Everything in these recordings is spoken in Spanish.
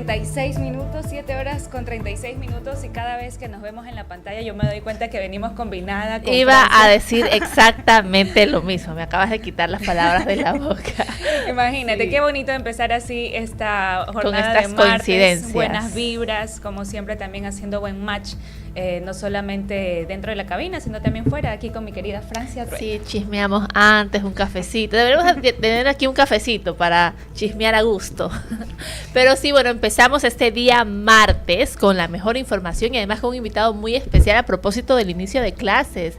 36 minutos, 7 horas con 36 minutos, y cada vez que nos vemos en la pantalla yo me doy cuenta que venimos combinada con Iba Francia. a decir exactamente lo mismo, me acabas de quitar las palabras de la boca. Imagínate, Sí. qué bonito empezar así esta jornada Con estas de martes, coincidencias. buenas vibras, como siempre también haciendo buen match, no solamente dentro de la cabina, sino también fuera, aquí con mi querida Francia Rueda. Sí, chismeamos antes, un cafecito. Deberíamos tener aquí un cafecito para chismear a gusto. Pero sí, bueno, empezamos este día martes con la mejor información y además con un invitado muy especial a propósito del inicio de clases.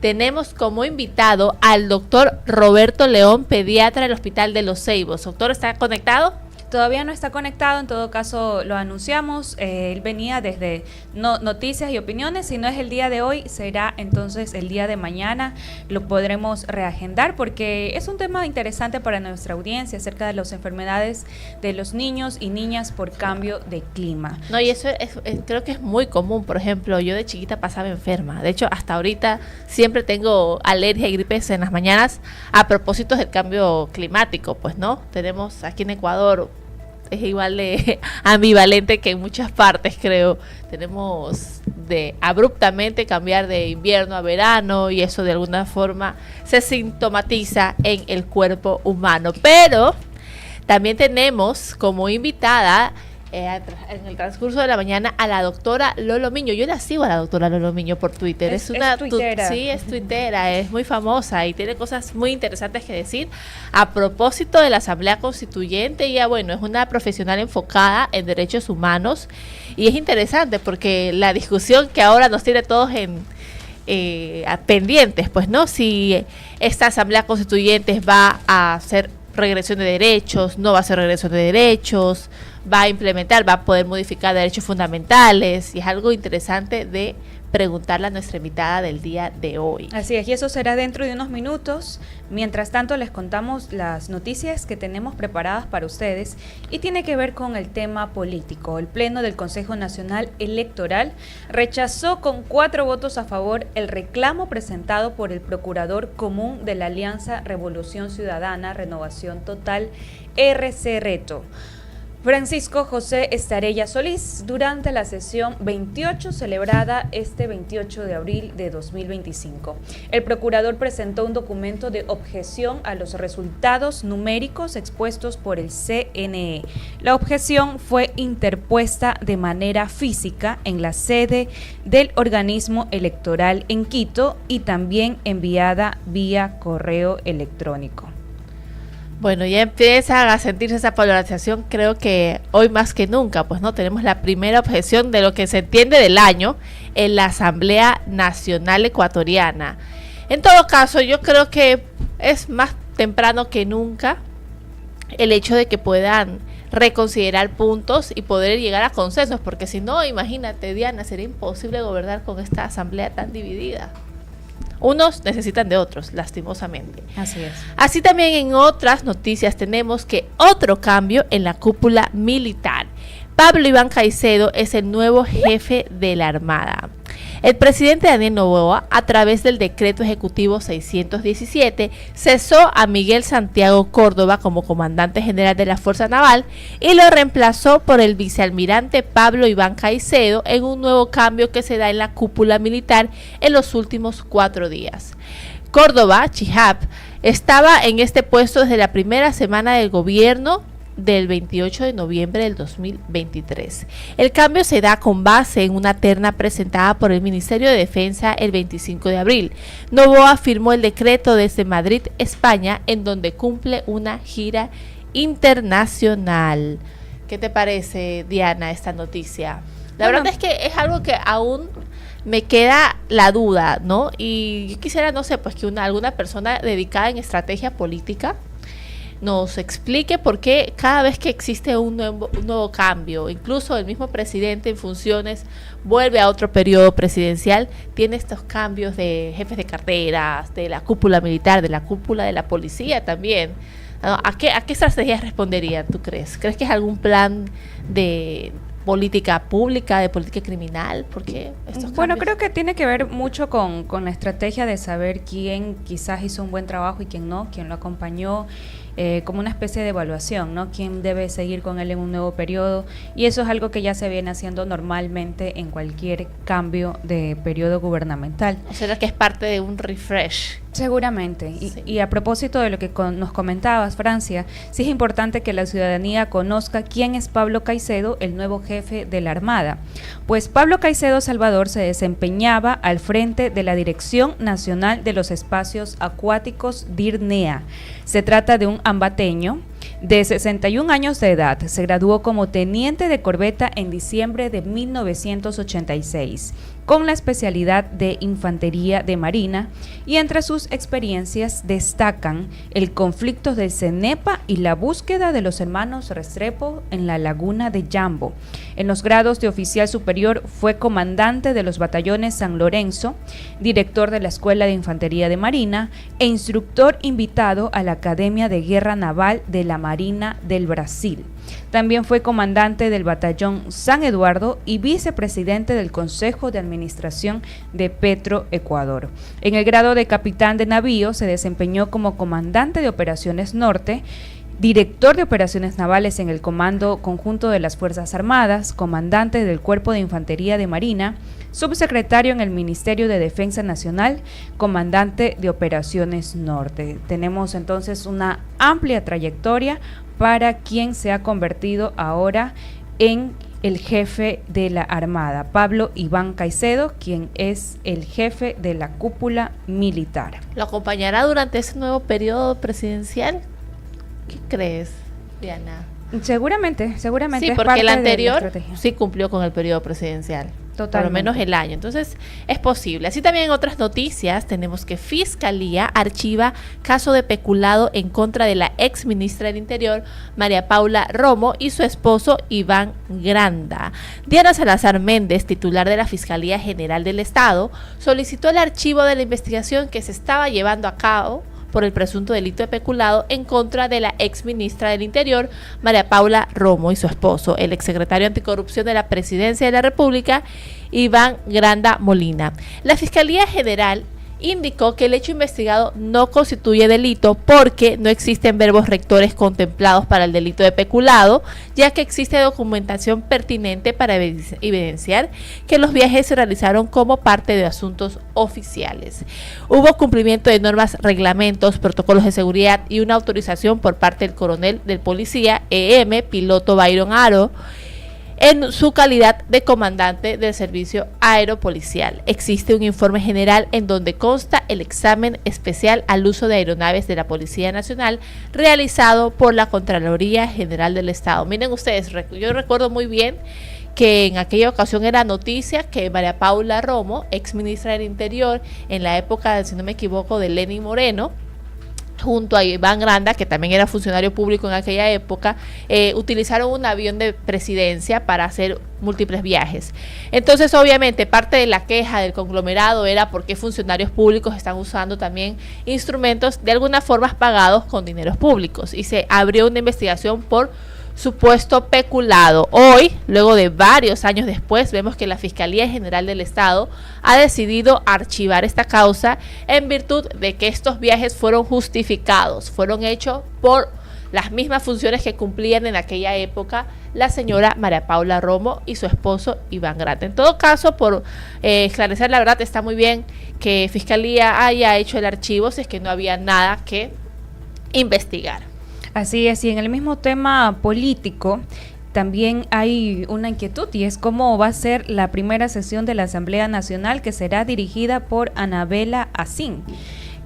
Tenemos como invitado al doctor Roberto León, pediatra del Hospital de Los Ceibos. Doctor, ¿está conectado? Todavía no está conectado, en todo caso lo anunciamos, él venía desde Noticias y Opiniones, si no es el día de hoy, será entonces el día de mañana, lo podremos reagendar porque es un tema interesante para nuestra audiencia acerca de las enfermedades de los niños y niñas por cambio de clima. No, y eso creo que es muy común. Por ejemplo, yo de chiquita pasaba enferma. De hecho, hasta ahorita siempre tengo alergia y gripes en las mañanas a propósito del cambio climático, pues, ¿no? Tenemos aquí en Ecuador, es igual de ambivalente que en muchas partes, creo. Tenemos de abruptamente cambiar de invierno a verano y eso de alguna forma se sintomatiza en el cuerpo humano. Pero también tenemos como invitada en el transcurso de la mañana a la doctora Lolo Miño. Yo la sigo a la doctora Lolo Miño por Twitter. Es tuitera. Sí, es tuitera, es muy famosa y tiene cosas muy interesantes que decir a propósito de la Asamblea Constituyente. Ella, bueno, es una profesional enfocada en derechos humanos y es interesante porque la discusión que ahora nos tiene todos pendientes, pues, ¿no? Si esta Asamblea Constituyente va a hacer regresión de derechos, no va a hacer regresión de derechos, va a implementar, va a poder modificar derechos fundamentales, y es algo interesante de preguntarle a nuestra invitada del día de hoy. Así es, y eso será dentro de unos minutos. Mientras tanto, les contamos las noticias que tenemos preparadas para ustedes y tiene que ver con el tema político. El Pleno del Consejo Nacional Electoral rechazó con 4 votos a favor el reclamo presentado por el Procurador Común de la Alianza Revolución Ciudadana Renovación Total, RC Reto, Francisco José Estarella Solís, durante la sesión 28 celebrada este 28 de abril de 2025. El procurador presentó un documento de objeción a los resultados numéricos expuestos por el CNE. La objeción fue interpuesta de manera física en la sede del organismo electoral en Quito y también enviada vía correo electrónico. Bueno, ya empieza a sentirse esa polarización, creo que hoy más que nunca, pues no tenemos la primera objeción de lo que se entiende del año en la Asamblea Nacional Ecuatoriana. En todo caso, yo creo que es más temprano que nunca el hecho de que puedan reconsiderar puntos y poder llegar a consensos, porque si no, imagínate, Diana, sería imposible gobernar con esta asamblea tan dividida. Unos necesitan de otros, lastimosamente. Así es. Así también en otras noticias tenemos que otro cambio en la cúpula militar. Pablo Iván Caicedo es el nuevo jefe de la Armada. El presidente Daniel Noboa, a través del decreto ejecutivo 617, cesó a Miguel Santiago Córdoba como comandante general de la Fuerza Naval y lo reemplazó por el vicealmirante Pablo Iván Caicedo en un nuevo cambio que se da en la cúpula militar en los últimos 4 días. Córdoba, Chihab, estaba en este puesto desde la primera semana del gobierno del 28 de noviembre del 2023. El cambio se da con base en una terna presentada por el Ministerio de Defensa el 25 de abril. Noboa firmó el decreto desde Madrid, España, en donde cumple una gira internacional. ¿Qué te parece, Diana, esta noticia? La verdad es que es algo que aún me queda la duda, ¿no? Y yo quisiera, no sé, pues que alguna persona dedicada en estrategia política nos explique por qué cada vez que existe un nuevo cambio, incluso el mismo presidente en funciones vuelve a otro periodo presidencial, tiene estos cambios de jefes de carteras, de la cúpula militar, de la cúpula de la policía también. ¿No? ¿A qué estrategias responderían, tú crees? ¿Crees que es algún plan de política pública, de política criminal? ¿Por qué estos cambios? Bueno, creo que tiene que ver mucho con la estrategia de saber quién quizás hizo un buen trabajo y quién no, quién lo acompañó como una especie de evaluación, ¿no? ¿Quién debe seguir con él en un nuevo periodo? Y eso es algo que ya se viene haciendo normalmente en cualquier cambio de periodo gubernamental. O sea, que es parte de un refresh. Seguramente. Sí. Y a propósito de lo que nos comentabas, Francia, sí es importante que la ciudadanía conozca quién es Pablo Caicedo, el nuevo jefe de la Armada. Pues Pablo Caicedo Salvador se desempeñaba al frente de la Dirección Nacional de los Espacios Acuáticos DIRNEA. Se trata de un ambateño de 61 años de edad. Se graduó como teniente de corbeta en diciembre de 1986, con la especialidad de Infantería de Marina, y entre sus experiencias destacan el conflicto del Cenepa y la búsqueda de los hermanos Restrepo en la laguna de Yambo. En los grados de oficial superior fue comandante de los batallones San Lorenzo, director de la Escuela de Infantería de Marina e instructor invitado a la Academia de Guerra Naval de la Marina del Brasil. También fue comandante del batallón San Eduardo y vicepresidente del Consejo de Administración de Petroecuador. En el grado de capitán de navío se desempeñó como comandante de Operaciones Norte, director de Operaciones Navales en el Comando Conjunto de las Fuerzas Armadas, comandante del Cuerpo de Infantería de Marina, subsecretario en el Ministerio de Defensa Nacional, comandante de Operaciones Norte. Tenemos entonces una amplia trayectoria para quien se ha convertido ahora en el jefe de la Armada, Pablo Iván Caicedo, quien es el jefe de la cúpula militar. ¿Lo acompañará durante ese nuevo periodo presidencial? ¿Qué crees, Diana? Seguramente. Sí, es porque parte el de la anterior estrategia. sí cumplió con el periodo presidencial. Totalmente. Por lo menos el año. Entonces, es posible. Así también en otras noticias tenemos que Fiscalía archiva caso de peculado en contra de la ex ministra del Interior, María Paula Romo, y su esposo, Iván Granda. Diana Salazar Méndez, titular de la Fiscalía General del Estado, solicitó el archivo de la investigación que se estaba llevando a cabo por el presunto delito de peculado en contra de la ex ministra del Interior, María Paula Romo, y su esposo, el exsecretario anticorrupción de la Presidencia de la República, Iván Granda Molina. La Fiscalía General indicó que el hecho investigado no constituye delito porque no existen verbos rectores contemplados para el delito de peculado, ya que existe documentación pertinente para evidenciar que los viajes se realizaron como parte de asuntos oficiales. Hubo cumplimiento de normas, reglamentos, protocolos de seguridad y una autorización por parte del coronel del policía EM, piloto Byron Aro, en su calidad de comandante del servicio aeropolicial. Existe un informe general en donde consta el examen especial al uso de aeronaves de la Policía Nacional realizado por la Contraloría General del Estado. Miren ustedes, yo recuerdo muy bien que en aquella ocasión era noticia que María Paula Romo, ex ministra del Interior, en la época, si no me equivoco, de Lenín Moreno, junto a Iván Granda, que también era funcionario público en aquella época, utilizaron un avión de presidencia para hacer múltiples viajes. Entonces, obviamente, parte de la queja del conglomerado era por qué funcionarios públicos están usando también instrumentos de alguna forma pagados con dineros públicos, y se abrió una investigación por supuesto peculado. Hoy, luego de varios años después, vemos que la Fiscalía General del Estado ha decidido archivar esta causa en virtud de que estos viajes fueron justificados, fueron hechos por las mismas funciones que cumplían en aquella época la señora María Paula Romo y su esposo Iván Granda. En todo caso, por esclarecer la verdad, está muy bien que Fiscalía haya hecho el archivo si es que no había nada que investigar. Así es, y en el mismo tema político también hay una inquietud, y es cómo va a ser la primera sesión de la Asamblea Nacional, que será dirigida por Anabela Asín.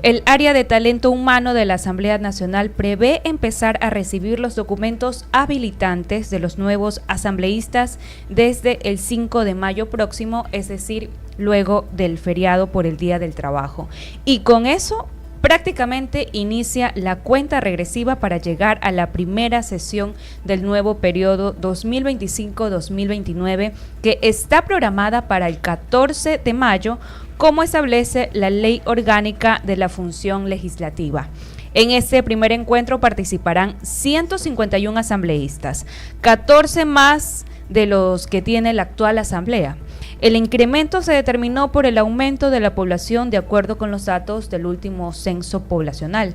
El área de talento humano de la Asamblea Nacional prevé empezar a recibir los documentos habilitantes de los nuevos asambleístas desde el 5 de mayo próximo, es decir, luego del feriado por el Día del Trabajo. Y con eso prácticamente inicia la cuenta regresiva para llegar a la primera sesión del nuevo periodo 2025-2029, que está programada para el 14 de mayo, como establece la Ley Orgánica de la Función Legislativa. En este primer encuentro participarán 151 asambleístas, 14 más de los que tiene la actual asamblea. El incremento se determinó por el aumento de la población de acuerdo con los datos del último censo poblacional.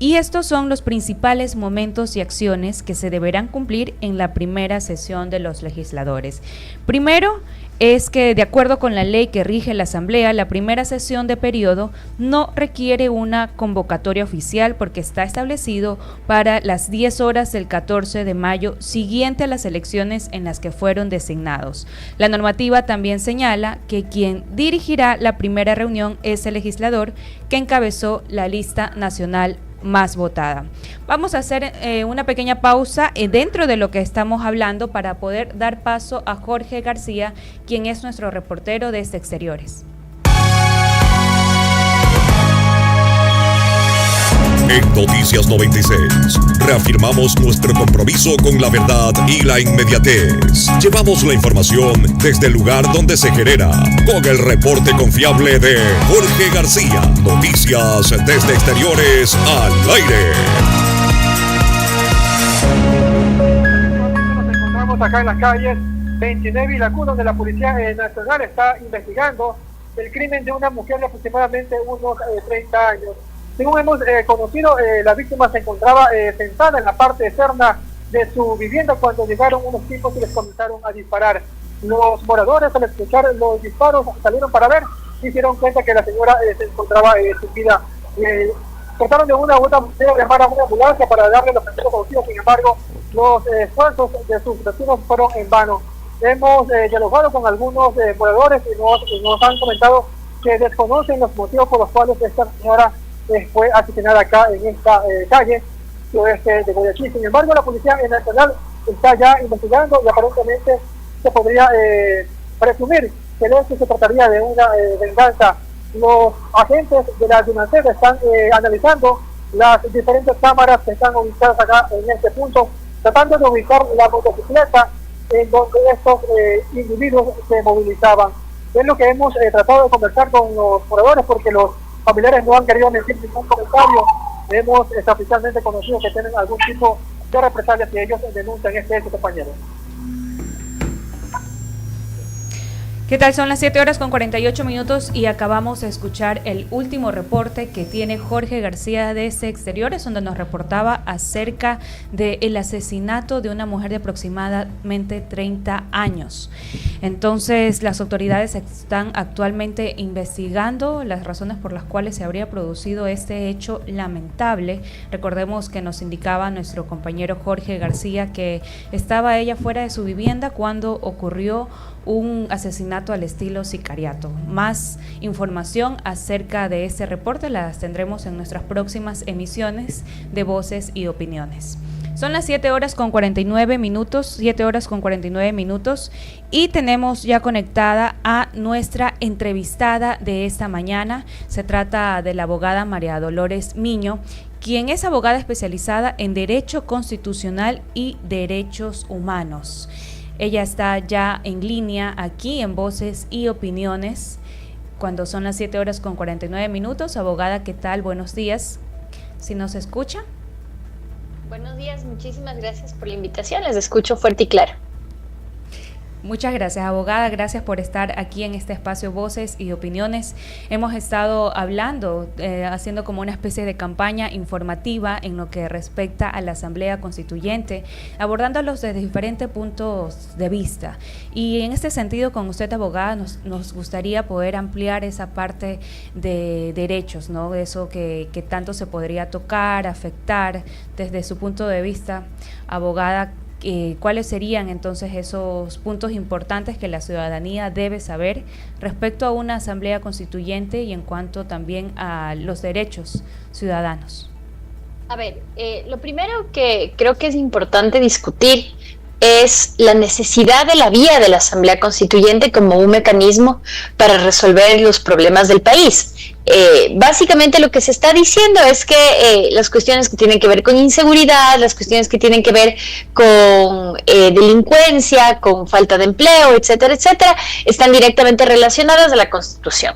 Y estos son los principales momentos y acciones que se deberán cumplir en la primera sesión de los legisladores. Primero, es que de acuerdo con la ley que rige la Asamblea, la primera sesión de periodo no requiere una convocatoria oficial porque está establecido para las 10 horas del 14 de mayo siguiente a las elecciones en las que fueron designados. La normativa también señala que quien dirigirá la primera reunión es el legislador que encabezó la lista nacional más votada. Vamos a hacer una pequeña pausa dentro de lo que estamos hablando para poder dar paso a Jorge García, quien es nuestro reportero desde Exteriores. En Noticias 96, reafirmamos nuestro compromiso con la verdad y la inmediatez. Llevamos la información desde el lugar donde se genera, con el reporte confiable de Jorge García. Noticias desde Exteriores al aire. Nos encontramos acá en las calles 29 y Vilacú, donde la Policía Nacional está investigando el crimen de una mujer de aproximadamente unos 30 años. Según hemos conocido, la víctima se encontraba sentada en la parte externa de su vivienda cuando llegaron unos tipos y les comenzaron a disparar. Los moradores, al escuchar los disparos, salieron para ver y se dieron cuenta que la señora se encontraba sin vida. Trataron de una u otra manera de llamar a una ambulancia para darle los primeros auxilios, sin embargo, los esfuerzos de sus vecinos fueron en vano. Hemos dialogado con algunos moradores y nos han comentado que desconocen los motivos por los cuales esta señora fue asesinada acá en esta calle oeste de Guayaquil. Sin embargo, la Policía Nacional está ya investigando y aparentemente se podría presumir que el hecho se trataría de una venganza. Los agentes de la DIMANSER están analizando las diferentes cámaras que están ubicadas acá en este punto, tratando de ubicar la motocicleta en donde estos individuos se movilizaban. Es lo que hemos tratado de conversar con los moradores, porque los familiares no han querido emitir ningún comentario. Hemos oficialmente conocido que tienen algún tipo de represalia si ellos denuncian este hecho, compañeros. ¿Qué tal? Son las 7 horas con 48 minutos y acabamos de escuchar el último reporte que tiene Jorge García desde Exteriores, donde nos reportaba acerca del asesinato de una mujer de aproximadamente 30 años. Entonces, las autoridades están actualmente investigando las razones por las cuales se habría producido este hecho lamentable. Recordemos que nos indicaba nuestro compañero Jorge García que estaba ella fuera de su vivienda cuando ocurrió un asesinato al estilo sicariato. Más información acerca de este reporte las tendremos en nuestras próximas emisiones de Voces y Opiniones. Son las 7 horas con 49 minutos, y tenemos ya conectada a nuestra entrevistada de esta mañana. Se trata de la abogada María Dolores Miño, quien es abogada especializada en Derecho Constitucional y Derechos Humanos. Ella está ya en línea aquí en Voces y Opiniones, cuando son las 7 horas con 49 minutos. Abogada, ¿qué tal? Buenos días. ¿Sí nos escucha? Buenos días, muchísimas gracias por la invitación. Les escucho fuerte y claro. Muchas gracias, abogada. Gracias por estar aquí en este espacio Voces y Opiniones. Hemos estado hablando, haciendo como una especie de campaña informativa en lo que respecta a la Asamblea Constituyente, abordándolos desde diferentes puntos de vista. Y en este sentido, con usted, abogada, nos gustaría poder ampliar esa parte de derechos, ¿no? De eso que tanto se podría tocar, afectar desde su punto de vista, abogada. ¿Cuáles serían entonces esos puntos importantes que la ciudadanía debe saber respecto a una asamblea constituyente y en cuanto también a los derechos ciudadanos? A ver, lo primero que creo que es importante discutir es la necesidad de la vía de la Asamblea Constituyente como un mecanismo para resolver los problemas del país. Básicamente lo que se está diciendo es que las cuestiones que tienen que ver con inseguridad, las cuestiones que tienen que ver con delincuencia, con falta de empleo, etcétera, etcétera, están directamente relacionadas a la Constitución.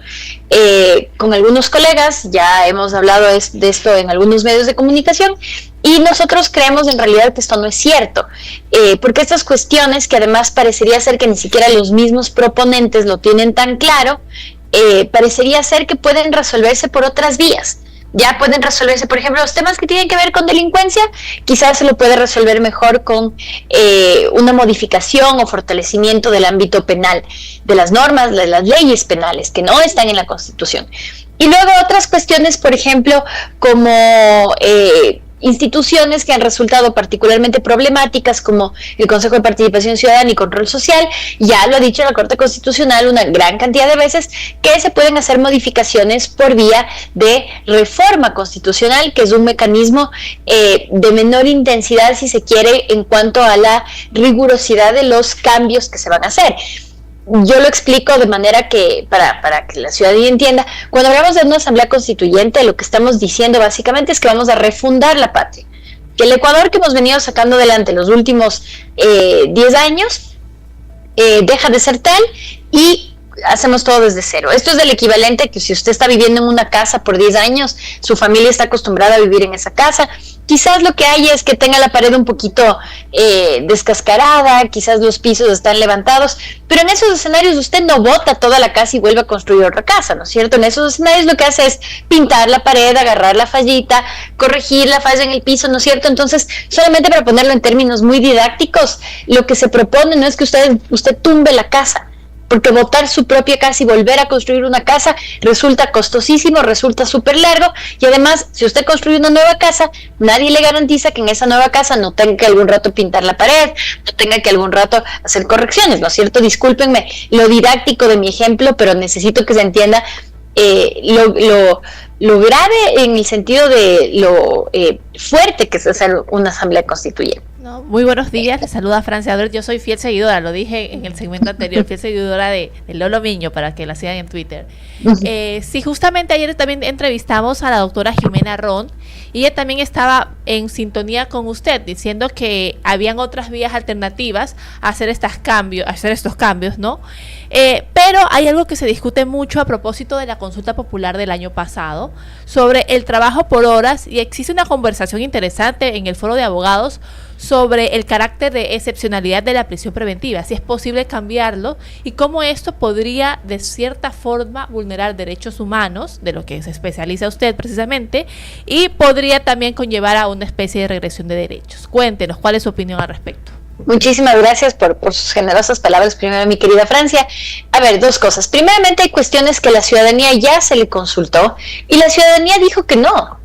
Con algunos colegas ya hemos hablado de esto en algunos medios de comunicación, y nosotros creemos en realidad que esto no es cierto, porque estas cuestiones, que además parecería ser que ni siquiera los mismos proponentes lo tienen tan claro, parecería ser que pueden resolverse por otras vías. ya pueden resolverse. Por ejemplo, los temas que tienen que ver con delincuencia, quizás se lo puede resolver mejor con una modificación o fortalecimiento del ámbito penal, de las normas, de las leyes penales que no están en la Constitución. Y luego otras cuestiones, por ejemplo, como instituciones que han resultado particularmente problemáticas, como el Consejo de Participación Ciudadana y Control Social. Ya lo ha dicho la Corte Constitucional una gran cantidad de veces, que se pueden hacer modificaciones por vía de reforma constitucional, que es un mecanismo de menor intensidad, si se quiere, en cuanto a la rigurosidad de los cambios que se van a hacer. Yo lo explico de manera que, para que la ciudadanía entienda, cuando hablamos de una asamblea constituyente, lo que estamos diciendo básicamente es que vamos a refundar la patria. Que el Ecuador que hemos venido sacando adelante los últimos 10 años deja de ser tal y hacemos todo desde cero. Esto es el equivalente a que si usted está viviendo en una casa por 10 años, su familia está acostumbrada a vivir en esa casa, quizás lo que hay es que tenga la pared un poquito descascarada, quizás los pisos están levantados, pero en esos escenarios usted no bota toda la casa y vuelve a construir otra casa, ¿no es cierto? En esos escenarios lo que hace es pintar la pared, agarrar la fallita, corregir la falla en el piso, ¿no es cierto? Entonces, solamente para ponerlo en términos muy didácticos, lo que se propone no es que usted tumbe la casa, porque botar su propia casa y volver a construir una casa resulta costosísimo, resulta súper largo, y además, si usted construye una nueva casa, nadie le garantiza que en esa nueva casa no tenga que algún rato pintar la pared, no tenga que algún rato hacer correcciones, ¿no es cierto? Discúlpenme lo didáctico de mi ejemplo, pero necesito que se entienda lo grave en el sentido de lo fuerte que es hacer una asamblea constituyente. No, muy buenos días, les saluda Francia Adler. Yo soy fiel seguidora, lo dije en el segmento anterior, fiel seguidora de Lolo Miño, para que la sigan en Twitter. Sí, justamente ayer también entrevistamos a la doctora Jimena Ron, y ella también estaba en sintonía con usted, diciendo que habían otras vías alternativas a hacer estos cambios, ¿no? Pero hay algo que se discute mucho a propósito de la consulta popular del año pasado, sobre el trabajo por horas, y existe una conversación interesante en el foro de abogados sobre el carácter de excepcionalidad de la prisión preventiva, si es posible cambiarlo y cómo esto podría de cierta forma vulnerar derechos humanos, de lo que se especializa usted precisamente, y podría también conllevar a una especie de regresión de derechos. Cuéntenos, ¿cuál es su opinión al respecto? Muchísimas gracias por sus generosas palabras, primero, mi querida Francia. A ver, dos cosas. Primeramente, hay cuestiones que la ciudadanía ya se le consultó y la ciudadanía dijo que no.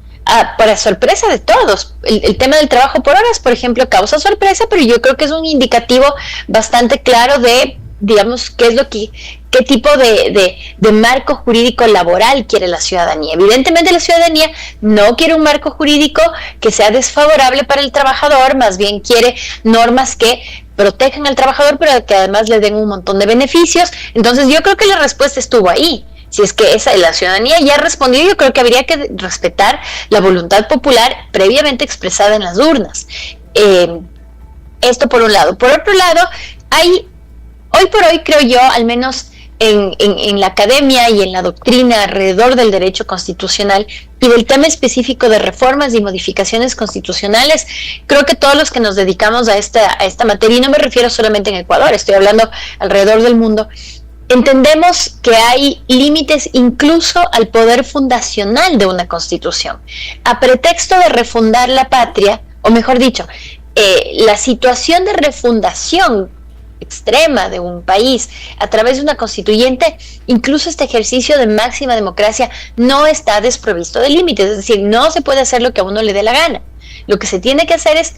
Para sorpresa de todos. El tema del trabajo por horas, por ejemplo, causa sorpresa, pero yo creo que es un indicativo bastante claro de, digamos, qué tipo de marco jurídico laboral quiere la ciudadanía. Evidentemente la ciudadanía no quiere un marco jurídico que sea desfavorable para el trabajador, más bien quiere normas que protejan al trabajador, pero que además le den un montón de beneficios. Entonces yo creo que la respuesta estuvo ahí. Si es que la ciudadanía ya ha respondido, yo creo que habría que respetar la voluntad popular previamente expresada en las urnas. Esto por un lado. Por otro lado, hoy por hoy, creo yo, al menos en la academia y en la doctrina alrededor del derecho constitucional y del tema específico de reformas y modificaciones constitucionales, creo que todos los que nos dedicamos a esta materia, y no me refiero solamente en Ecuador, estoy hablando alrededor del mundo, entendemos que hay límites incluso al poder fundacional de una constitución. A pretexto de refundar la patria, o mejor dicho, la situación de refundación extrema de un país a través de una constituyente, incluso este ejercicio de máxima democracia no está desprovisto de límites, es decir, no se puede hacer lo que a uno le dé la gana. Lo que se tiene que hacer es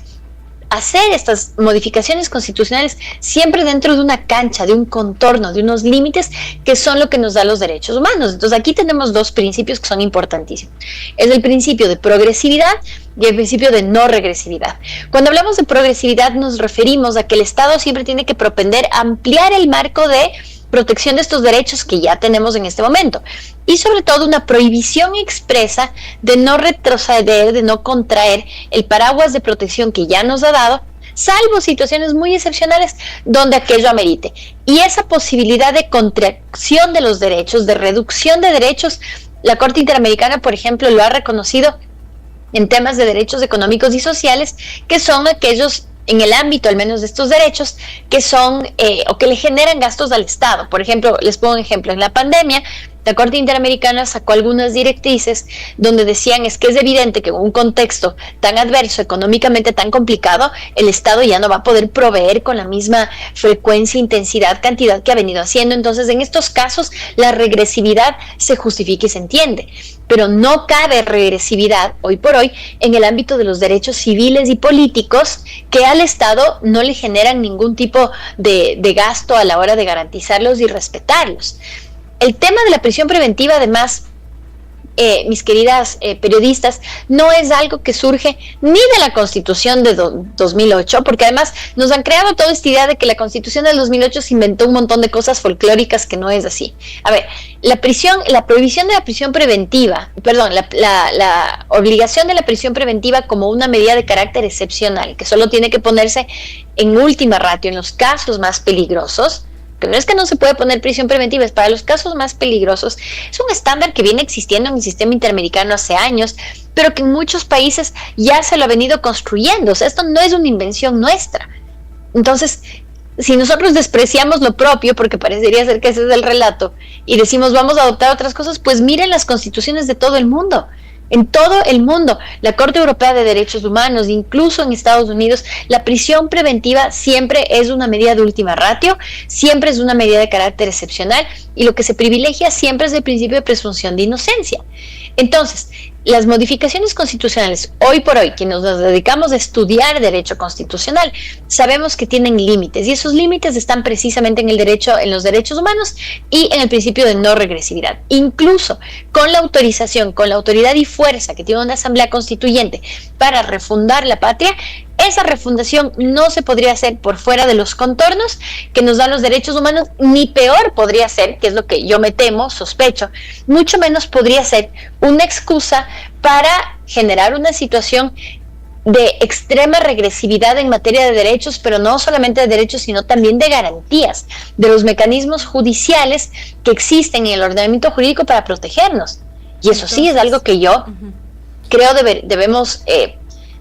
hacer estas modificaciones constitucionales siempre dentro de una cancha, de un contorno, de unos límites que son lo que nos da los derechos humanos. Entonces aquí tenemos dos principios que son importantísimos. Es el principio de progresividad y el principio de no regresividad. Cuando hablamos de progresividad nos referimos a que el Estado siempre tiene que propender a ampliar el marco de protección de estos derechos que ya tenemos en este momento, y sobre todo una prohibición expresa de no retroceder, de no contraer el paraguas de protección que ya nos ha dado, salvo situaciones muy excepcionales donde aquello amerite. Y esa posibilidad de contracción de los derechos, de reducción de derechos, la Corte Interamericana, por ejemplo, lo ha reconocido en temas de derechos económicos y sociales, que son aquellos en el ámbito al menos de estos derechos que son o que le generan gastos al Estado. Por ejemplo, les pongo un ejemplo, en la pandemia la Corte Interamericana sacó algunas directrices donde decían es que es evidente que en un contexto tan adverso, económicamente tan complicado, el Estado ya no va a poder proveer con la misma frecuencia, intensidad, cantidad que ha venido haciendo. Entonces, en estos casos, la regresividad se justifica y se entiende. Pero no cabe regresividad, hoy por hoy, en el ámbito de los derechos civiles y políticos que al Estado no le generan ningún tipo de gasto a la hora de garantizarlos y respetarlos. El tema de la prisión preventiva, además, mis queridas periodistas, no es algo que surge ni de la Constitución de 2008, porque además nos han creado toda esta idea de que la Constitución del 2008 se inventó un montón de cosas folclóricas que no es así. A ver, la prohibición de la prisión preventiva, perdón, la obligación de la prisión preventiva como una medida de carácter excepcional, que solo tiene que ponerse en última ratio, en los casos más peligrosos, que no es que no se puede poner prisión preventiva, es para los casos más peligrosos. Es un estándar que viene existiendo en el sistema interamericano hace años, pero que en muchos países ya se lo ha venido construyendo. O sea, esto no es una invención nuestra. Entonces, si nosotros despreciamos lo propio, porque parecería ser que ese es el relato, y decimos vamos a adoptar otras cosas, pues miren las constituciones de todo el mundo. En todo el mundo, la Corte Europea de Derechos Humanos, incluso en Estados Unidos, la prisión preventiva siempre es una medida de última ratio, siempre es una medida de carácter excepcional, y lo que se privilegia siempre es el principio de presunción de inocencia. Entonces, las modificaciones constitucionales, hoy por hoy, quienes nos dedicamos a estudiar derecho constitucional, sabemos que tienen límites, y esos límites están precisamente en el derecho, en los derechos humanos y en el principio de no regresividad. Incluso con la autorización, con la autoridad y fuerza que tiene una asamblea constituyente para refundar la patria, esa refundación no se podría hacer por fuera de los contornos que nos dan los derechos humanos, ni peor podría ser, que es lo que yo me temo, sospecho, mucho menos podría ser una excusa para generar una situación de extrema regresividad en materia de derechos, pero no solamente de derechos, sino también de garantías, de los mecanismos judiciales que existen en el ordenamiento jurídico para protegernos. Y eso sí es algo que yo creo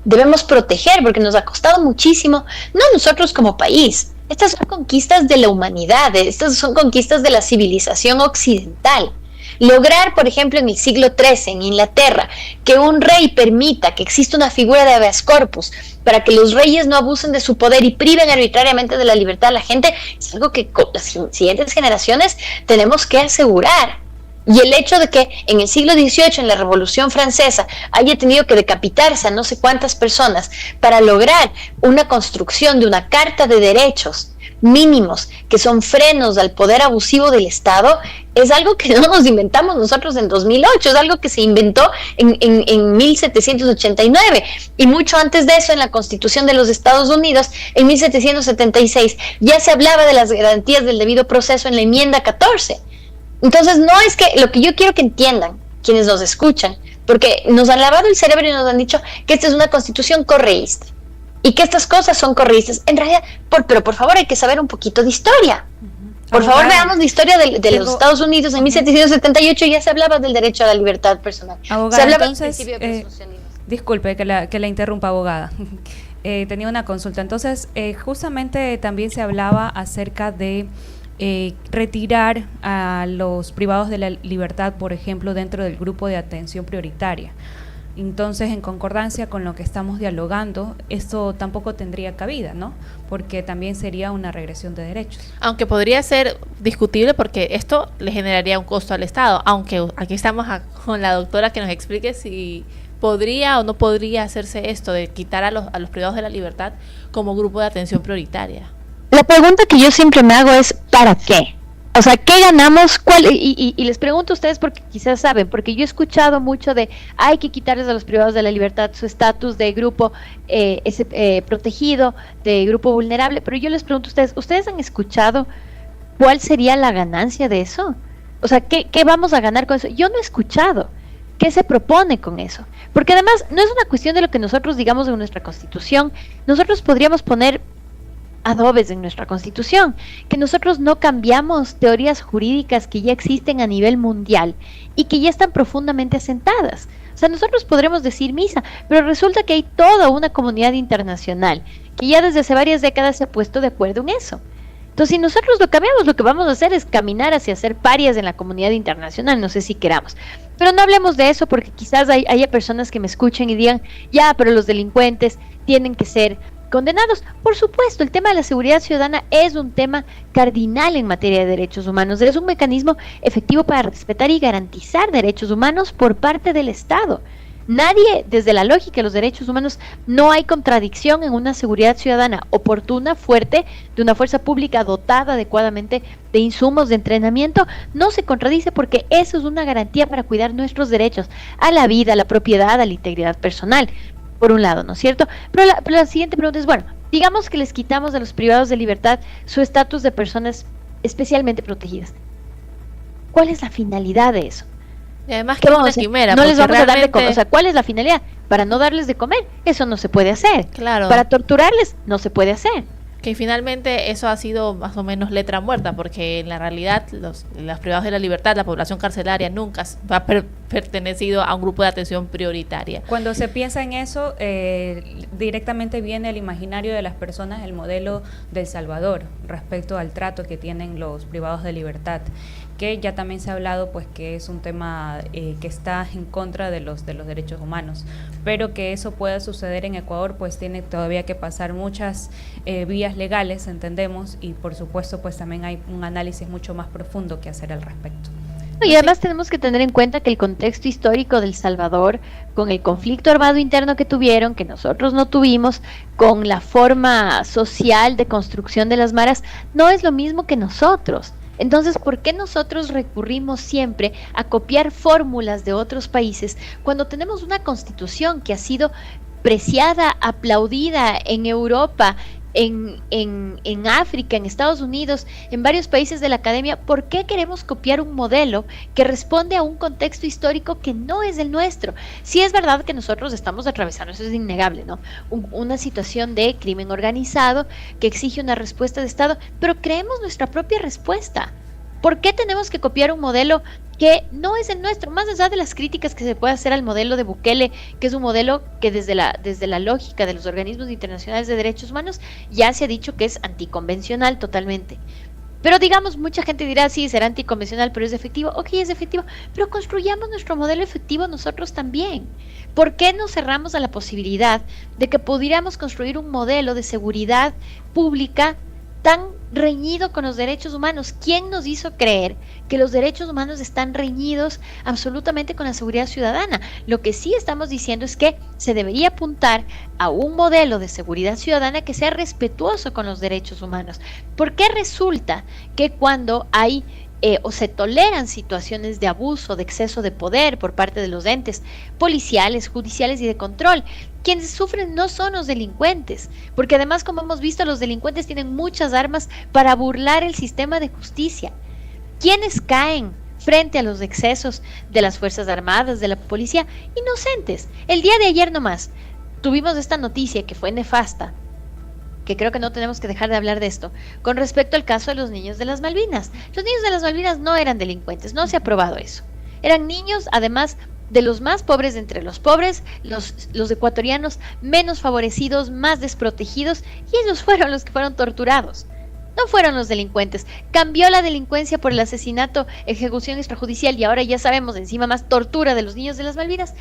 debemos proteger, porque nos ha costado muchísimo, no nosotros como país. Estas son conquistas de la humanidad, estas son conquistas de la civilización occidental. Lograr, por ejemplo, en el siglo XIII, en Inglaterra, que un rey permita que exista una figura de habeas corpus para que los reyes no abusen de su poder y priven arbitrariamente de la libertad a la gente, es algo que con las siguientes generaciones tenemos que asegurar. Y el hecho de que en el siglo XVIII, en la Revolución Francesa, haya tenido que decapitarse a no sé cuántas personas para lograr una construcción de una carta de derechos mínimos que son frenos al poder abusivo del Estado, es algo que no nos inventamos nosotros en 2008, es algo que se inventó en 1789, y mucho antes de eso, en la Constitución de los Estados Unidos, en 1776, ya se hablaba de las garantías del debido proceso en la enmienda 14. Entonces, no es que lo que yo quiero que entiendan quienes nos escuchan, porque nos han lavado el cerebro y nos han dicho que esta es una constitución correísta y que estas cosas son correístas. En realidad, pero por favor hay que saber un poquito de historia. Por favor, veamos la historia de los Estados Unidos. En 1778 ya se hablaba del derecho a la libertad personal. Abogada, se hablaba entonces, del principio de presunción de inocencia. Disculpe que la interrumpa, abogada. Tenía una consulta. Entonces, justamente también se hablaba acerca de retirar a los privados de la libertad, por ejemplo, dentro del grupo de atención prioritaria. Entonces, en concordancia con lo que estamos dialogando, esto tampoco tendría cabida, ¿no? Porque también sería una regresión de derechos. Aunque podría ser discutible porque esto le generaría un costo al Estado, aunque aquí estamos con la doctora que nos explique si podría o no podría hacerse esto de quitar a los privados de la libertad como grupo de atención prioritaria. La pregunta que yo siempre me hago es ¿para qué? O sea, ¿qué ganamos? Y les pregunto a ustedes porque quizás saben, porque yo he escuchado mucho de hay que quitarles a los privados de la libertad su estatus de grupo protegido, de grupo vulnerable, pero yo les pregunto a ¿ustedes han escuchado cuál sería la ganancia de eso? O sea, ¿qué vamos a ganar con eso? Yo no he escuchado. ¿Qué se propone con eso? Porque además no es una cuestión de lo que nosotros digamos en nuestra Constitución. Nosotros podríamos poner adobes en nuestra Constitución, que nosotros no cambiamos teorías jurídicas que ya existen a nivel mundial y que ya están profundamente asentadas. O sea, nosotros podremos decir misa, pero resulta que hay toda una comunidad internacional que ya desde hace varias décadas se ha puesto de acuerdo en eso. Entonces, si nosotros lo cambiamos, lo que vamos a hacer es caminar hacia ser parias en la comunidad internacional, no sé si queramos. Pero no hablemos de eso porque quizás haya personas que me escuchen y digan, ya, pero los delincuentes tienen que ser condenados. Por supuesto, el tema de la seguridad ciudadana es un tema cardinal en materia de derechos humanos. Es un mecanismo efectivo para respetar y garantizar derechos humanos por parte del Estado. Nadie, desde la lógica de los derechos humanos, no hay contradicción en una seguridad ciudadana oportuna, fuerte, de una fuerza pública dotada adecuadamente de insumos de entrenamiento, no se contradice porque eso es una garantía para cuidar nuestros derechos a la vida, a la propiedad, a la integridad personal, por un lado, ¿no es cierto? Pero la siguiente pregunta es, bueno, digamos que les quitamos a los privados de libertad su estatus de personas especialmente protegidas. ¿Cuál es la finalidad de eso? Y además que es una quimera. No les vamos a dar de comer. O sea, ¿cuál es la finalidad? Para no darles de comer, eso no se puede hacer. Claro. Para torturarles, no se puede hacer. Que finalmente eso ha sido más o menos letra muerta, porque en la realidad los privados de la libertad, la población carcelaria nunca ha pertenecido a un grupo de atención prioritaria. Cuando se piensa en eso, directamente viene el imaginario de las personas el modelo de El Salvador respecto al trato que tienen los privados de libertad, que ya también se ha hablado pues que es un tema que está en contra de los derechos humanos, pero que eso pueda suceder en Ecuador pues tiene todavía que pasar muchas vías legales, entendemos, y por supuesto pues también hay un análisis mucho más profundo que hacer al respecto. Y además tenemos que tener en cuenta que el contexto histórico de El Salvador, con el conflicto armado interno que tuvieron, que nosotros no tuvimos, con la forma social de construcción de las maras, no es lo mismo que nosotros. Entonces, ¿por qué nosotros recurrimos siempre a copiar fórmulas de otros países cuando tenemos una constitución que ha sido preciada, aplaudida en Europa, en África, en Estados Unidos, en varios países de la academia? ¿Por qué queremos copiar un modelo que responde a un contexto histórico que no es el nuestro? Sí es verdad que nosotros estamos atravesando, eso es innegable, ¿no? Una situación de crimen organizado que exige una respuesta de Estado, pero creemos nuestra propia respuesta. ¿Por qué tenemos que copiar un modelo que no es el nuestro? Más allá de las críticas que se puede hacer al modelo de Bukele, que es un modelo que desde la lógica de los organismos internacionales de derechos humanos ya se ha dicho que es anticonvencional totalmente. Pero digamos, mucha gente dirá, sí, será anticonvencional, pero es efectivo. Ok, es efectivo, pero construyamos nuestro modelo efectivo nosotros también. ¿Por qué nos cerramos a la posibilidad de que pudiéramos construir un modelo de seguridad pública tan reñido con los derechos humanos? ¿Quién nos hizo creer que los derechos humanos están reñidos absolutamente con la seguridad ciudadana? Lo que sí estamos diciendo es que se debería apuntar a un modelo de seguridad ciudadana que sea respetuoso con los derechos humanos. ¿Por qué resulta que cuando hay o se toleran situaciones de abuso, de exceso de poder por parte de los entes policiales, judiciales y de control, quienes sufren no son los delincuentes? Porque además, como hemos visto, los delincuentes tienen muchas armas para burlar el sistema de justicia. ¿Quiénes caen frente a los excesos de las Fuerzas Armadas, de la policía? Inocentes. El día de ayer nomás tuvimos esta noticia que fue nefasta, que creo que no tenemos que dejar de hablar de esto, con respecto al caso de los niños de las Malvinas. Los niños de las Malvinas no eran delincuentes, no se ha probado eso. Eran niños, además, de los más pobres de entre los pobres, los ecuatorianos menos favorecidos, más desprotegidos, y ellos fueron los que fueron torturados. No fueron los delincuentes. ¿Cambió la delincuencia por el asesinato, ejecución extrajudicial y ahora ya sabemos encima más tortura de los niños de las Malvinas?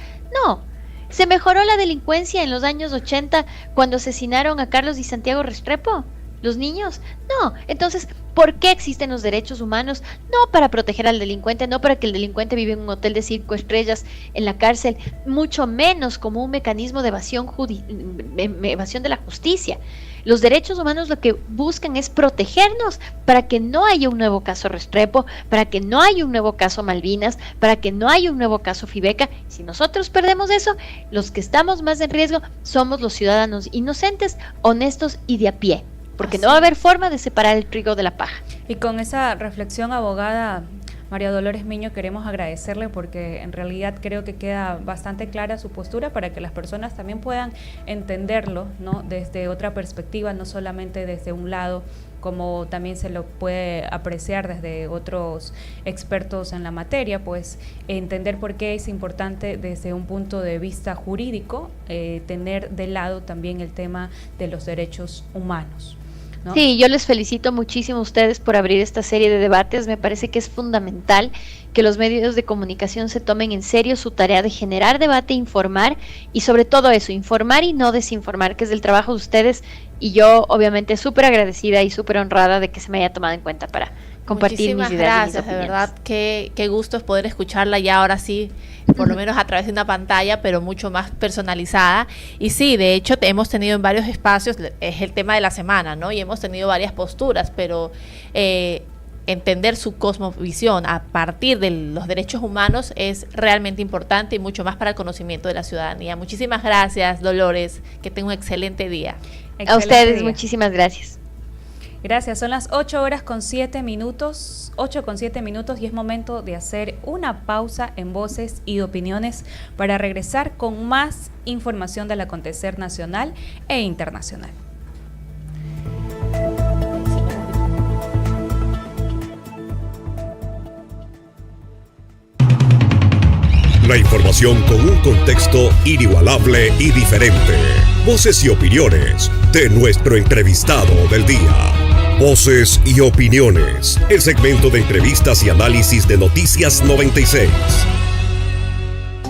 No. ¿Se mejoró la delincuencia en los años 80 cuando asesinaron a Carlos y Santiago Restrepo? ¿Los niños? No. Entonces, ¿por qué existen los derechos humanos? No para proteger al delincuente, no para que el delincuente viva en un hotel de 5 estrellas en la cárcel, mucho menos como un mecanismo de evasión de la justicia. Los derechos humanos lo que buscan es protegernos para que no haya un nuevo caso Restrepo, para que no haya un nuevo caso Malvinas, para que no haya un nuevo caso Fibeca. Si nosotros perdemos eso, los que estamos más en riesgo somos los ciudadanos inocentes, honestos y de a pie, porque no va a haber forma de separar el trigo de la paja. Y con esa reflexión, abogada María Dolores Miño, queremos agradecerle porque en realidad creo que queda bastante clara su postura para que las personas también puedan entenderlo, ¿no? Desde otra perspectiva, no solamente desde un lado, como también se lo puede apreciar desde otros expertos en la materia, pues entender por qué es importante desde un punto de vista jurídico tener de lado también el tema de los derechos humanos. ¿no? Sí, yo les felicito muchísimo a ustedes por abrir esta serie de debates. Me parece que es fundamental que los medios de comunicación se tomen en serio su tarea de generar debate, informar y sobre todo eso, informar y no desinformar, que es el trabajo de ustedes, y yo obviamente súper agradecida y súper honrada de que se me haya tomado en cuenta para compartir mis ideas. Muchísimas gracias, de verdad, qué gusto es poder escucharla ya ahora sí, por lo menos a través de una pantalla, pero mucho más personalizada. Y sí, de hecho hemos tenido en varios espacios, es el tema de la semana, ¿no? Y hemos tenido varias posturas, pero entender su cosmovisión a partir de los derechos humanos es realmente importante y mucho más para el conocimiento de la ciudadanía. Muchísimas gracias, Dolores, que tenga un excelente día. A ustedes, muchísimas gracias. Gracias, son las 8:07 minutos, 8:07 minutos, y es momento de hacer una pausa en Voces y Opiniones para regresar con más información del acontecer nacional e internacional. La información con un contexto inigualable y diferente. Voces y opiniones de nuestro entrevistado del día. Voces y Opiniones, el segmento de entrevistas y análisis de Noticias 96.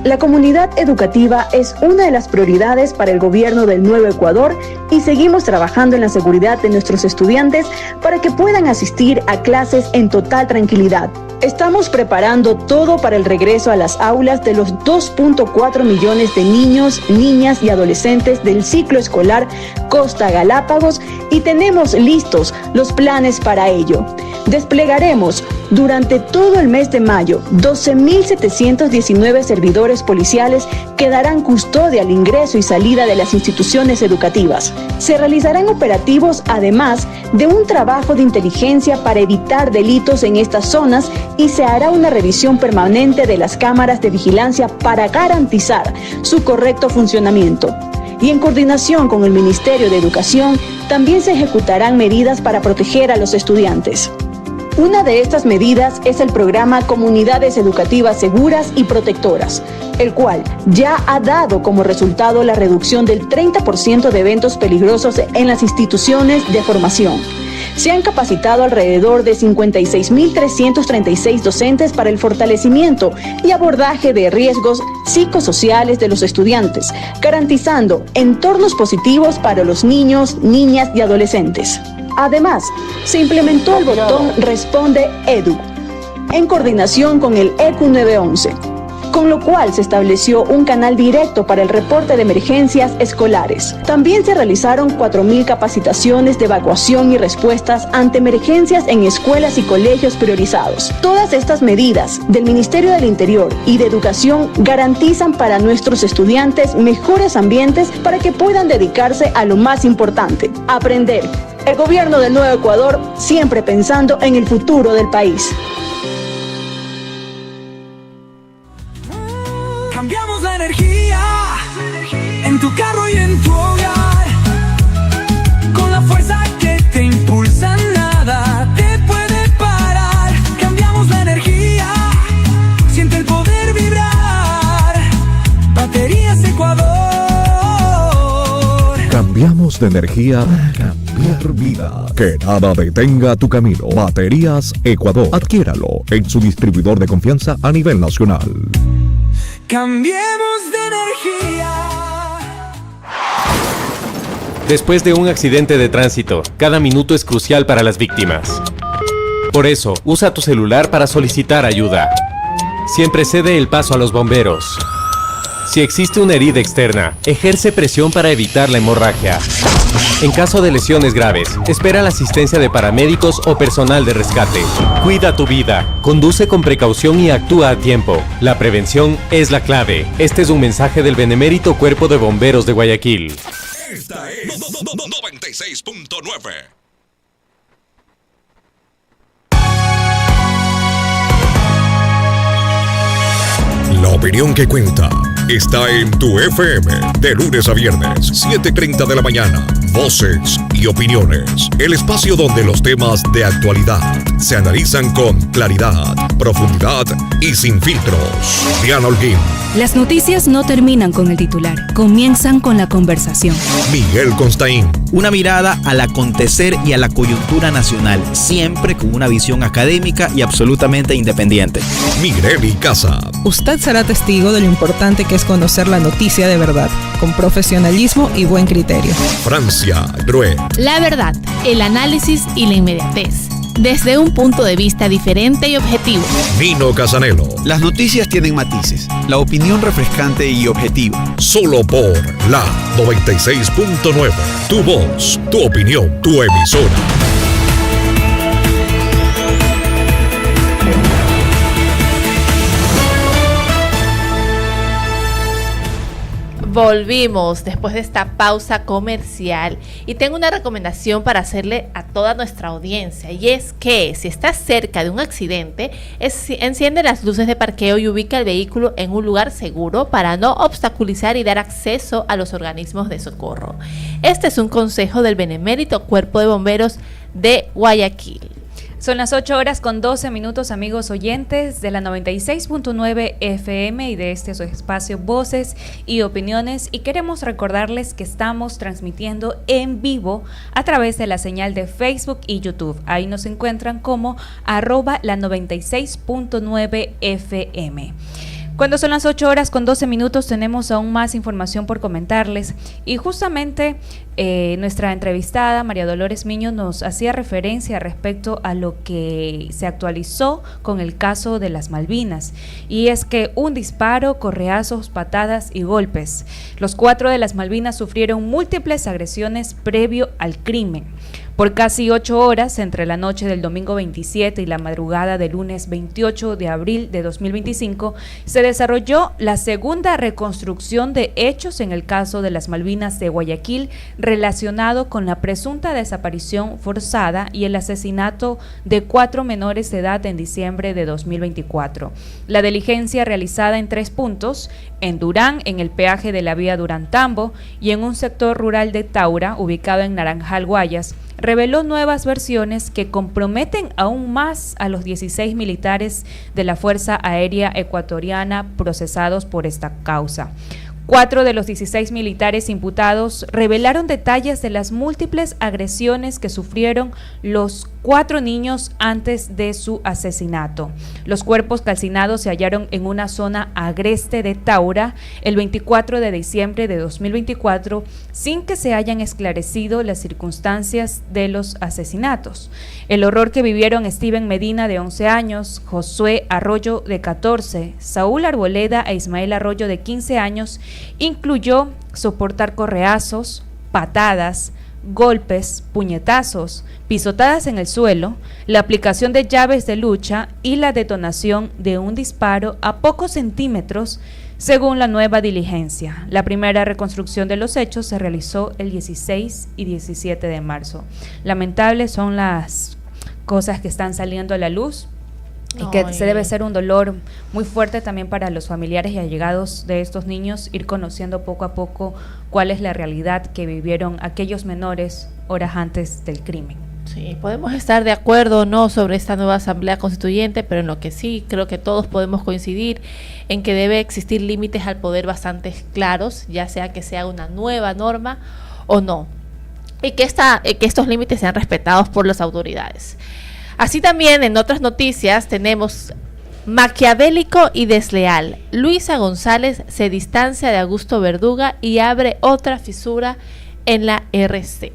La comunidad educativa es una de las prioridades para el gobierno del Nuevo Ecuador y seguimos trabajando en la seguridad de nuestros estudiantes para que puedan asistir a clases en total tranquilidad. Estamos preparando todo para el regreso a las aulas de los 2.4 millones de niños, niñas y adolescentes del ciclo escolar Costa Galápagos y tenemos listos los planes para ello. Desplegaremos durante todo el mes de mayo 12.719 servidores policiales que darán custodia al ingreso y salida de las instituciones educativas. Se realizarán operativos además de un trabajo de inteligencia para evitar delitos en estas zonas y se hará una revisión permanente de las cámaras de vigilancia para garantizar su correcto funcionamiento. Y en coordinación con el Ministerio de Educación, también se ejecutarán medidas para proteger a los estudiantes. Una de estas medidas es el programa Comunidades Educativas Seguras y Protectoras, el cual ya ha dado como resultado la reducción del 30% de eventos peligrosos en las instituciones de formación. Se han capacitado alrededor de 56.336 docentes para el fortalecimiento y abordaje de riesgos psicosociales de los estudiantes, garantizando entornos positivos para los niños, niñas y adolescentes. Además, se implementó el botón Responde Edu, en coordinación con el ECU 911, con lo cual se estableció un canal directo para el reporte de emergencias escolares. También se realizaron 4.000 capacitaciones de evacuación y respuestas ante emergencias en escuelas y colegios priorizados. Todas estas medidas del Ministerio del Interior y de Educación garantizan para nuestros estudiantes mejores ambientes para que puedan dedicarse a lo más importante, aprender. El gobierno del Nuevo Ecuador siempre pensando en el futuro del país. Cambiamos la energía en tu carro y en tu hogar, con la fuerza que te impulsa, nada te puede parar. Cambiamos la energía, siente el poder vibrar. Baterías Ecuador. Cambiamos de energía para cambiar vida. Que nada detenga tu camino. Baterías Ecuador. Adquiéralo en su distribuidor de confianza a nivel nacional. Cambiemos de energía. Después de un accidente de tránsito, cada minuto es crucial para las víctimas. Por eso, usa tu celular para solicitar ayuda. Siempre cede el paso a los bomberos. Si existe una herida externa, ejerce presión para evitar la hemorragia. En caso de lesiones graves, espera la asistencia de paramédicos o personal de rescate. Cuida tu vida, conduce con precaución y actúa a tiempo. La prevención es la clave. Este es un mensaje del Benemérito Cuerpo de Bomberos de Guayaquil. Esta es 96.9. La opinión que cuenta está en tu FM, de lunes a viernes, 7:30 de la mañana. Voces y opiniones. El espacio donde los temas de actualidad se analizan con claridad, profundidad y sin filtros. Diana Holguín. Las noticias no terminan con el titular, comienzan con la conversación. Miguel Constaín. Una mirada al acontecer y a la coyuntura nacional, siempre con una visión académica y absolutamente independiente. Mireli Casa. Usted será testigo de lo importante que es conocer la noticia de verdad, con profesionalismo y buen criterio. Francia Grue. La verdad, el análisis y la inmediatez, desde un punto de vista diferente y objetivo. Nino Casanelo. Las noticias tienen matices, la opinión refrescante y objetiva. Solo por la 96.9. Tu voz, tu opinión, tu emisora. Volvimos después de esta pausa comercial y tengo una recomendación para hacerle a toda nuestra audiencia, y es que si estás cerca de un accidente, enciende las luces de parqueo y ubica el vehículo en un lugar seguro para no obstaculizar y dar acceso a los organismos de socorro. Este es un consejo del Benemérito Cuerpo de Bomberos de Guayaquil. Son las 8:12, amigos oyentes de la 96.9 FM y de este su espacio Voces y Opiniones, y queremos recordarles que estamos transmitiendo en vivo a través de la señal de Facebook y YouTube. Ahí nos encuentran como @la 96.9 FM. Cuando son las 8:12, tenemos aún más información por comentarles, y justamente nuestra entrevistada María Dolores Miño nos hacía referencia respecto a lo que se actualizó con el caso de las Malvinas, y es que un disparo, correazos, patadas y golpes. Los 4 de las Malvinas sufrieron múltiples agresiones previo al crimen. Por casi 8 horas, entre la noche del domingo 27 y la madrugada del lunes 28 de abril de 2025, se desarrolló la segunda reconstrucción de hechos en el caso de las Malvinas de Guayaquil, relacionado con la presunta desaparición forzada y el asesinato de 4 menores de edad en diciembre de 2024. La diligencia, realizada en 3 puntos, en Durán, en el peaje de la vía Durán-Tambo, y en un sector rural de Taura, ubicado en Naranjal, Guayas, reveló nuevas versiones que comprometen aún más a los 16 militares de la Fuerza Aérea Ecuatoriana procesados por esta causa. 4 de los 16 militares imputados revelaron detalles de las múltiples agresiones que sufrieron los 4 niños antes de su asesinato. Los cuerpos calcinados se hallaron en una zona agreste de Taura el 24 de diciembre de 2024, sin que se hayan esclarecido las circunstancias de los asesinatos. El horror que vivieron Steven Medina, de 11 años, Josué Arroyo, de 14, Saúl Arboleda e Ismael Arroyo, de 15 años, incluyó soportar correazos, patadas, golpes, puñetazos, pisotadas en el suelo, la aplicación de llaves de lucha y la detonación de un disparo a pocos centímetros, según la nueva diligencia. La primera reconstrucción de los hechos se realizó el 16 y 17 de marzo. Lamentables son las cosas que están saliendo a la luz, y que se debe ser un dolor muy fuerte también para los familiares y allegados de estos niños, ir conociendo poco a poco cuál es la realidad que vivieron aquellos menores horas antes del crimen. Sí, podemos estar de acuerdo o no sobre esta nueva Asamblea Constituyente, pero en lo que sí creo que todos podemos coincidir en que debe existir límites al poder bastante claros, ya sea que sea una nueva norma o no, y que estos límites sean respetados por las autoridades. Así también, en otras noticias, tenemos maquiavélico y desleal. Luisa González se distancia de Augusto Verduga y abre otra fisura en la RC.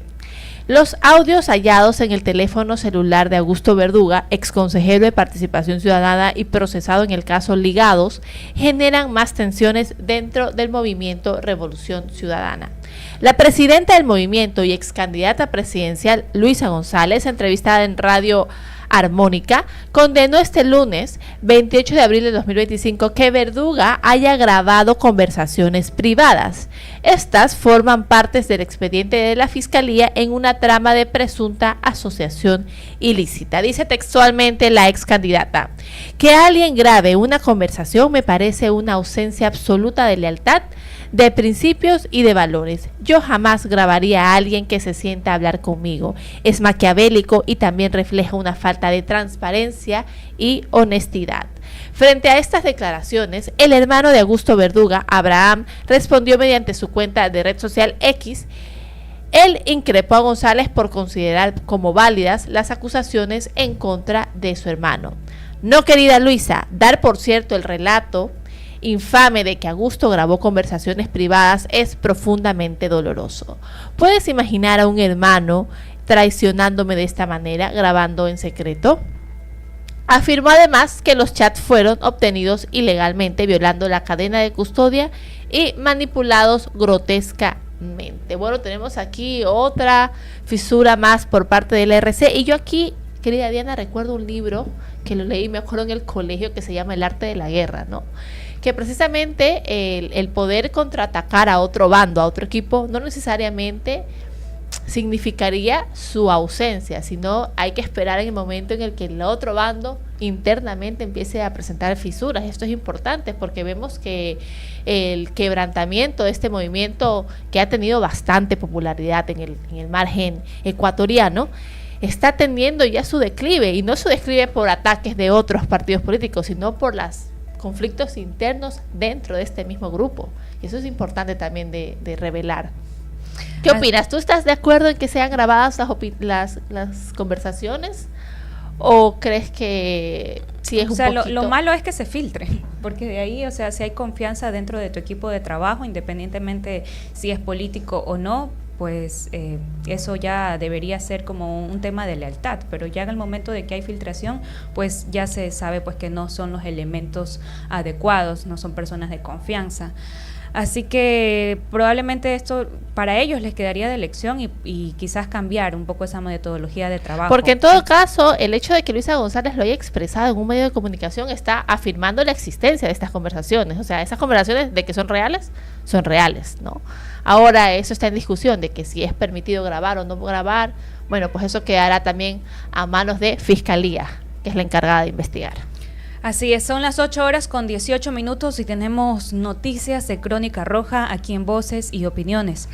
Los audios hallados en el teléfono celular de Augusto Verduga, exconsejero de Participación Ciudadana y procesado en el caso Ligados, generan más tensiones dentro del movimiento Revolución Ciudadana. La presidenta del movimiento y excandidata presidencial, Luisa González, entrevistada en Radio Armónica, condenó este lunes, 28 de abril de 2025, que Verduga haya grabado conversaciones privadas. Estas forman partes del expediente de la Fiscalía en una trama de presunta asociación ilícita. Dice textualmente la ex candidata: que alguien grabe una conversación me parece una ausencia absoluta de lealtad, de principios y de valores. Yo jamás grabaría a alguien que se sienta a hablar conmigo. Es maquiavélico y también refleja una falta de transparencia y honestidad. Frente a estas declaraciones, el hermano de Augusto Verduga, Abraham, respondió mediante su cuenta de red social X. Él increpó a González por considerar como válidas las acusaciones en contra de su hermano. No, querida Luisa, dar por cierto el relato infame de que Augusto grabó conversaciones privadas es profundamente doloroso. ¿Puedes imaginar a un hermano traicionándome de esta manera, grabando en secreto? Afirmó además que los chats fueron obtenidos ilegalmente, violando la cadena de custodia y manipulados grotescamente. Bueno, tenemos aquí otra fisura más por parte del RC, y yo aquí, querida Diana, recuerdo un libro que lo leí, me acuerdo, en el colegio, que se llama El arte de la guerra, ¿no? Que precisamente el poder contraatacar a otro bando, a otro equipo, no necesariamente significaría su ausencia, sino hay que esperar en el momento en el que el otro bando internamente empiece a presentar fisuras. Esto es importante porque vemos que el quebrantamiento de este movimiento, que ha tenido bastante popularidad en el margen ecuatoriano, está teniendo ya su declive, y no su declive por ataques de otros partidos políticos, sino por los conflictos internos dentro de este mismo grupo. Y eso es importante también de revelar. ¿Qué opinas? ¿Tú estás de acuerdo en que sean grabadas las conversaciones? ¿O crees que sí es un poquito? Lo malo es que se filtre, porque de ahí, o sea, si hay confianza dentro de tu equipo de trabajo, independientemente si es político o no, pues eso ya debería ser como un tema de lealtad, pero ya en el momento de que hay filtración, pues ya se sabe pues que no son los elementos adecuados, no son personas de confianza. Así que probablemente esto para ellos les quedaría de lección y quizás cambiar un poco esa metodología de trabajo. Porque en todo caso, el hecho de que Luisa González lo haya expresado en un medio de comunicación está afirmando la existencia de estas conversaciones. O sea, esas conversaciones de que son reales, ¿no? Ahora eso está en discusión de que si es permitido grabar o no grabar. Bueno, pues eso quedará también a manos de Fiscalía, que es la encargada de investigar. Así es, son las 8:18 y tenemos noticias de Crónica Roja aquí en Voces y Opiniones.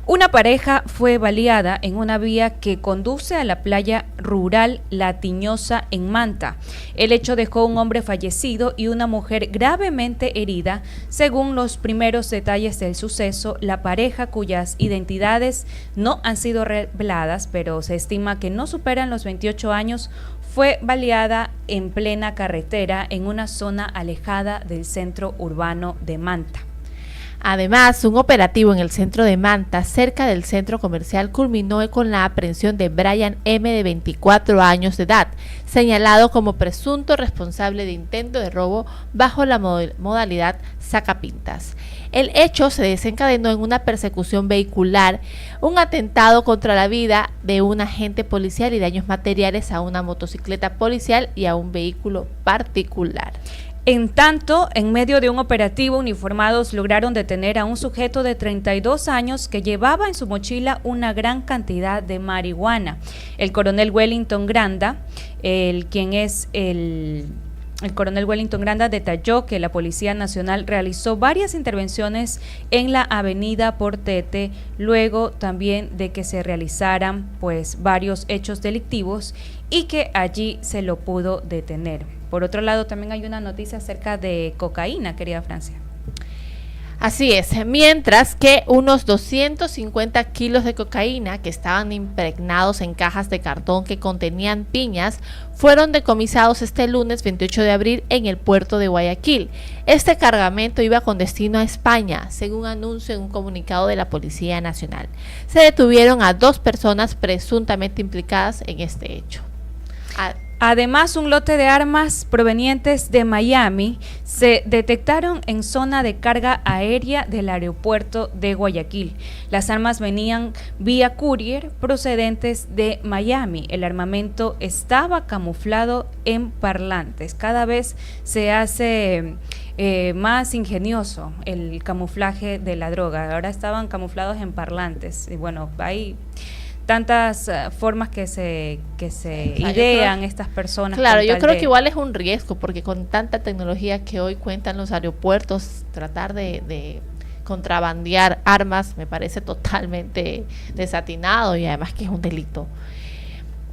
Una pareja fue baleada en una vía que conduce a la playa rural La Tiñosa en Manta. El hecho dejó un hombre fallecido y una mujer gravemente herida. Según los primeros detalles del suceso, la pareja, cuyas identidades no han sido reveladas, pero se estima que no superan los 28 años, fue baleada en plena carretera en una zona alejada del centro urbano de Manta. Además, un operativo en el centro de Manta, cerca del centro comercial, culminó con la aprehensión de Brian M., de 24 años de edad, señalado como presunto responsable de intento de robo bajo la modalidad sacapintas. El hecho se desencadenó en una persecución vehicular, un atentado contra la vida de un agente policial y daños materiales a una motocicleta policial y a un vehículo particular. En tanto, en medio de un operativo, uniformados lograron detener a un sujeto de 32 años que llevaba en su mochila una gran cantidad de marihuana. El coronel Wellington Granda, el coronel Wellington Granda detalló que la Policía Nacional realizó varias intervenciones en la avenida Portete, luego también de que se realizaran pues varios hechos delictivos y que allí se lo pudo detener. Por otro lado, también hay una noticia acerca de cocaína, querida Francia. Así es, mientras que unos 250 kilos de cocaína que estaban impregnados en cajas de cartón que contenían piñas fueron decomisados este lunes 28 de abril en el puerto de Guayaquil. Este cargamento iba con destino a España, según anunció en un comunicado de la Policía Nacional. Se detuvieron a 2 personas presuntamente implicadas en este hecho. Además, un lote de armas provenientes de Miami se detectaron en zona de carga aérea del aeropuerto de Guayaquil. Las armas venían vía courier procedentes de Miami. El armamento estaba camuflado en parlantes. Cada vez se hace más ingenioso el camuflaje de la droga. Ahora estaban camuflados en parlantes. Y bueno, hay tantas formas que se idean estas personas. Claro, yo creo que igual es un riesgo, porque con tanta tecnología que hoy cuentan los aeropuertos, tratar de contrabandear armas me parece totalmente desatinado y además que es un delito.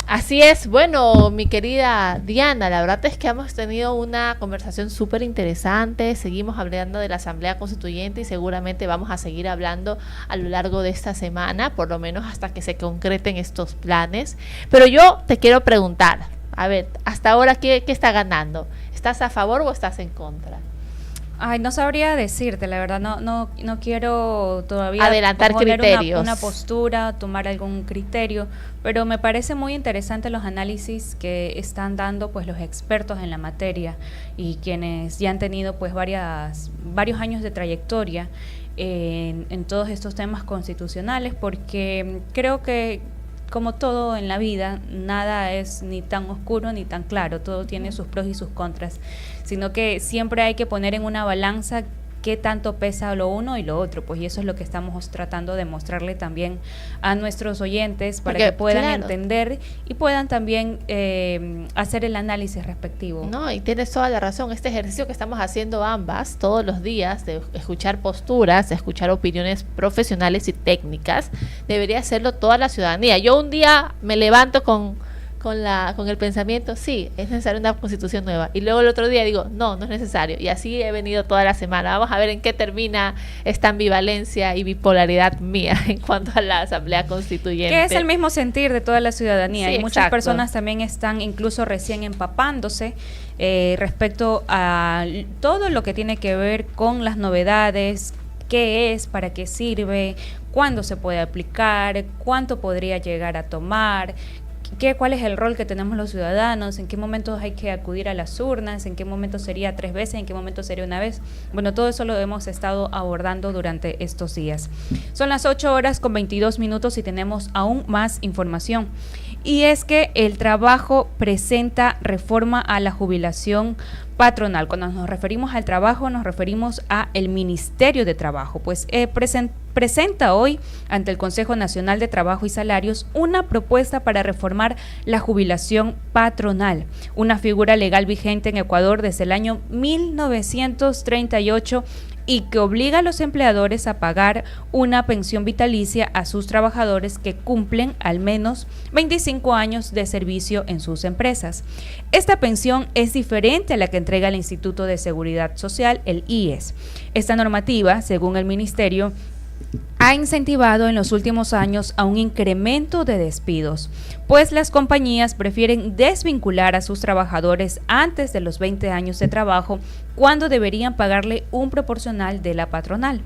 Así es, bueno, mi querida Diana, la verdad es que hemos tenido una conversación súper interesante, seguimos hablando de la Asamblea Constituyente y seguramente vamos a seguir hablando a lo largo de esta semana, por lo menos hasta que se concreten estos planes. Pero yo te quiero preguntar, a ver, hasta ahora, ¿qué está ganando? ¿Estás a favor o estás en contra? Ay, no sabría decirte, la verdad, no quiero todavía adelantar criterios, una postura, tomar algún criterio, pero me parece muy interesante los análisis que están dando pues los expertos en la materia y quienes ya han tenido pues varios años de trayectoria en todos estos temas constitucionales, porque creo que como todo en la vida, nada es ni tan oscuro ni tan claro, todo tiene sus pros y sus contras, sino que siempre hay que poner en una balanza qué tanto pesa lo uno y lo otro, pues y eso es lo que estamos tratando de mostrarle también a nuestros oyentes para que puedan entender y puedan también hacer el análisis respectivo. No, y tienes toda la razón, este ejercicio que estamos haciendo ambas todos los días, de escuchar posturas, de escuchar opiniones profesionales y técnicas, debería hacerlo toda la ciudadanía. Yo un día me levanto con el pensamiento, sí, es necesaria una constitución nueva, y luego el otro día digo, no es necesario, y así he venido toda la semana. Vamos a ver en qué termina esta ambivalencia y bipolaridad mía en cuanto a la Asamblea Constituyente. Que es el mismo sentir de toda la ciudadanía, sí, y muchas personas también están incluso recién empapándose respecto a todo lo que tiene que ver con las novedades, qué es, para qué sirve, cuándo se puede aplicar, cuánto podría llegar a tomar, cuál es el rol que tenemos los ciudadanos, en qué momentos hay que acudir a las urnas, en qué momento sería 3 veces, en qué momento sería una vez. Bueno, todo eso lo hemos estado abordando durante estos días. Son las 8:22 y tenemos aún más información. Y es que el trabajo presenta reforma a la jubilación patronal. Cuando nos referimos al trabajo, nos referimos a el Ministerio de Trabajo, pues presenta hoy ante el Consejo Nacional de Trabajo y Salarios una propuesta para reformar la jubilación patronal, una figura legal vigente en Ecuador desde el año 1938 y que obliga a los empleadores a pagar una pensión vitalicia a sus trabajadores que cumplen al menos 25 años de servicio en sus empresas. Esta pensión es diferente a la que entrega el Instituto de Seguridad Social, el IES. Esta normativa, según el Ministerio, ha incentivado en los últimos años a un incremento de despidos, pues las compañías prefieren desvincular a sus trabajadores antes de los 20 años de trabajo, cuando deberían pagarle un proporcional de la patronal,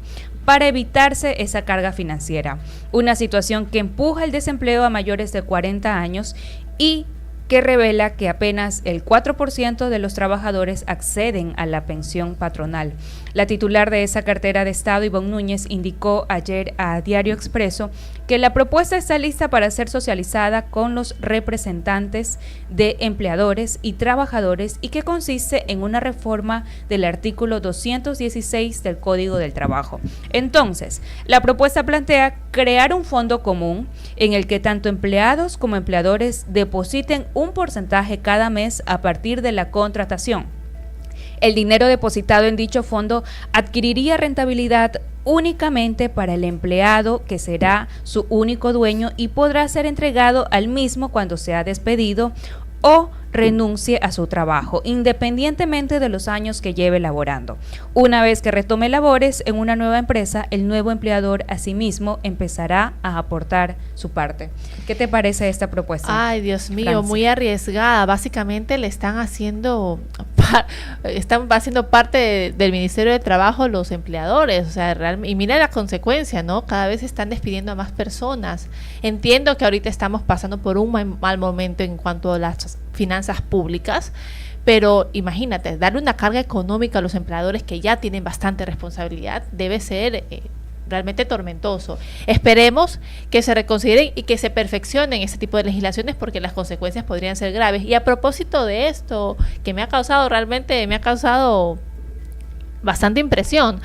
para evitarse esa carga financiera. Una situación que empuja el desempleo a mayores de 40 años y que revela que apenas el 4% de los trabajadores acceden a la pensión patronal. La titular de esa cartera de Estado, Ivonne Núñez, indicó ayer a Diario Expreso que la propuesta está lista para ser socializada con los representantes de empleadores y trabajadores y que consiste en una reforma del artículo 216 del Código del Trabajo. Entonces, la propuesta plantea crear un fondo común en el que tanto empleados como empleadores depositen un porcentaje cada mes a partir de la contratación. El dinero depositado en dicho fondo adquiriría rentabilidad únicamente para el empleado, que será su único dueño y podrá ser entregado al mismo cuando sea despedido o renuncie a su trabajo, independientemente de los años que lleve laborando. Una vez que retome labores en una nueva empresa, el nuevo empleador asimismo empezará a aportar su parte. ¿Qué te parece esta propuesta? Ay, Dios mío, Francia? Muy arriesgada. Básicamente le están haciendo parte del Ministerio de Trabajo los empleadores, o sea, y mira la consecuencia, ¿no? Cada vez están despidiendo a más personas. Entiendo que ahorita estamos pasando por un mal momento en cuanto a las finanzas públicas, pero imagínate, darle una carga económica a los empleadores que ya tienen bastante responsabilidad debe ser realmente tormentoso. Esperemos que se reconsideren y que se perfeccionen ese tipo de legislaciones porque las consecuencias podrían ser graves. Y a propósito de esto, que me ha causado bastante impresión,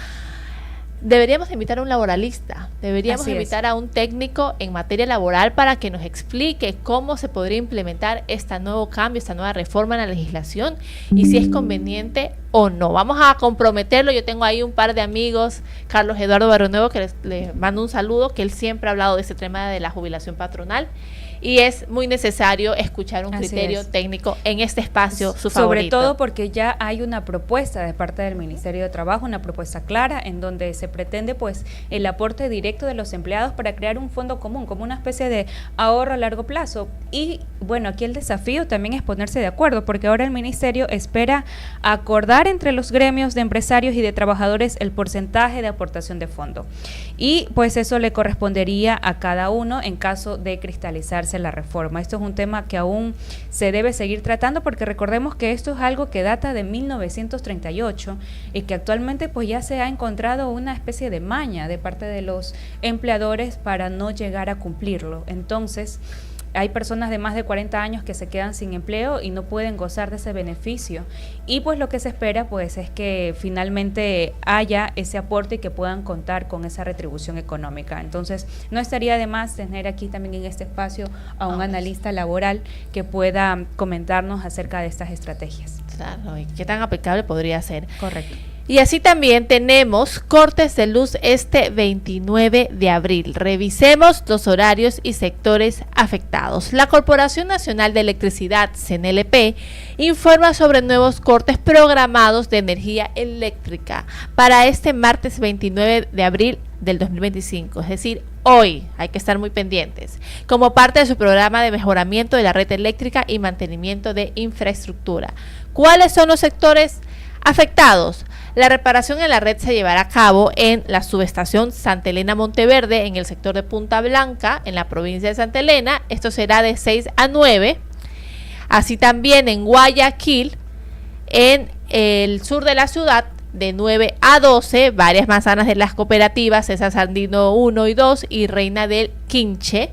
deberíamos invitar a un laboralista, deberíamos invitar a un técnico en materia laboral para que nos explique cómo se podría implementar este nuevo cambio, esta nueva reforma en la legislación y si es conveniente o no. Vamos a comprometerlo. Yo tengo ahí un par de amigos, Carlos Eduardo Barronuevo, que les mando un saludo, que él siempre ha hablado de este tema de la jubilación patronal. Y es muy necesario escuchar un criterio técnico en este espacio, su favorito. Sobre todo porque ya hay una propuesta de parte del Ministerio de Trabajo, una propuesta clara en donde se pretende pues el aporte directo de los empleados para crear un fondo común, como una especie de ahorro a largo plazo. Y bueno, aquí el desafío también es ponerse de acuerdo, porque ahora el Ministerio espera acordar entre los gremios de empresarios y de trabajadores el porcentaje de aportación de fondo. Y pues eso le correspondería a cada uno en caso de cristalizarse la reforma. Esto es un tema que aún se debe seguir tratando porque recordemos que esto es algo que data de 1938 y que actualmente pues ya se ha encontrado una especie de maña de parte de los empleadores para no llegar a cumplirlo. Entonces, hay personas de más de 40 años que se quedan sin empleo y no pueden gozar de ese beneficio. Y pues lo que se espera pues es que finalmente haya ese aporte y que puedan contar con esa retribución económica. Entonces, no estaría de más tener aquí también en este espacio a un analista laboral que pueda comentarnos acerca de estas estrategias. Claro, y qué tan aplicable podría ser. Correcto. Y así también tenemos cortes de luz este 29 de abril. Revisemos los horarios y sectores afectados. La Corporación Nacional de Electricidad, CNLP, informa sobre nuevos cortes programados de energía eléctrica para este martes 29 de abril del 2025, es decir, hoy. Hay que estar muy pendientes, como parte de su programa de mejoramiento de la red eléctrica y mantenimiento de infraestructura. ¿Cuáles son los sectores afectados? La reparación en la red se llevará a cabo en la subestación Santa Elena Monteverde, en el sector de Punta Blanca, en la provincia de Santa Elena. Esto será de 6 a 9. Así también en Guayaquil, en el sur de la ciudad, de 9 a 12, varias manzanas de las cooperativas, César Sandino 1 y 2 y Reina del Quinche.